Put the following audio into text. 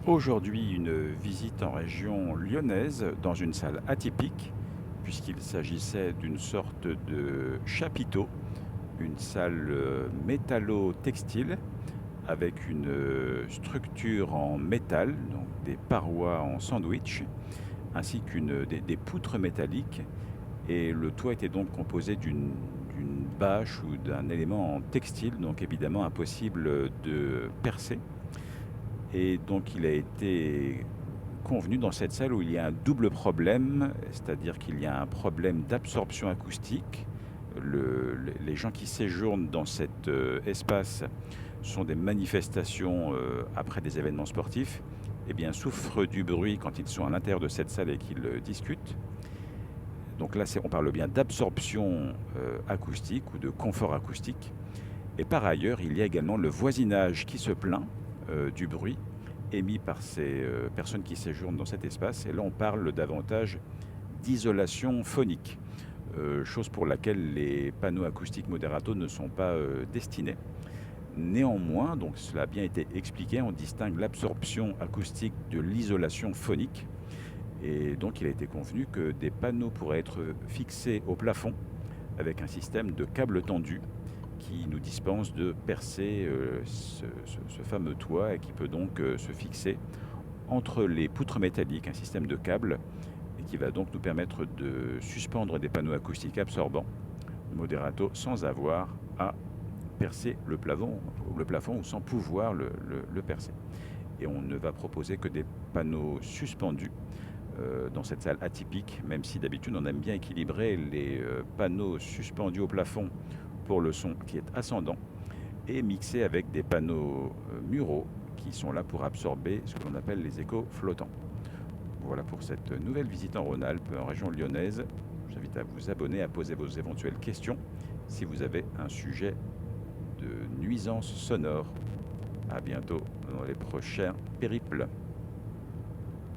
Aujourd'hui, une visite en région lyonnaise dans une salle atypique, puisqu'il s'agissait d'une sorte de chapiteau, une salle métallo-textile avec une structure en métal, donc des parois en sandwich, ainsi qu'une des poutres métalliques. Et le toit était donc composé d'une bâche ou d'un élément en textile, donc évidemment impossible de percer. Et donc il a été convenu dans cette salle où il y a un double problème, c'est-à-dire qu'il y a un problème d'absorption acoustique. Les gens qui séjournent dans cet espace sont des manifestations après des événements sportifs, et bien souffrent du bruit quand ils sont à l'intérieur de cette salle et qu'ils discutent. Donc là, on parle bien d'absorption acoustique ou de confort acoustique. Et par ailleurs, il y a également le voisinage qui se plaint du bruit émis par ces personnes qui séjournent dans cet espace. Et là, on parle davantage d'isolation phonique, chose pour laquelle les panneaux acoustiques Moderato ne sont pas destinés. Néanmoins, donc cela a bien été expliqué, on distingue l'absorption acoustique de l'isolation phonique. Et donc, il a été convenu que des panneaux pourraient être fixés au plafond avec un système de câbles tendus qui nous dispense de percer ce fameux toit et qui peut donc se fixer entre les poutres métalliques, un système de câbles, et qui va donc nous permettre de suspendre des panneaux acoustiques absorbants Moderato sans avoir à percer le plafond ou sans pouvoir le percer. Et on ne va proposer que des panneaux suspendus dans cette salle atypique, même si d'habitude on aime bien équilibrer les panneaux suspendus au plafond pour le son qui est ascendant et mixé avec des panneaux muraux qui sont là pour absorber ce que l'on appelle les échos flottants. Voilà pour cette nouvelle visite en Rhône-Alpes, en région lyonnaise. Je vous invite à vous abonner, à poser vos éventuelles questions si vous avez un sujet de nuisance sonore. À bientôt dans les prochains périples.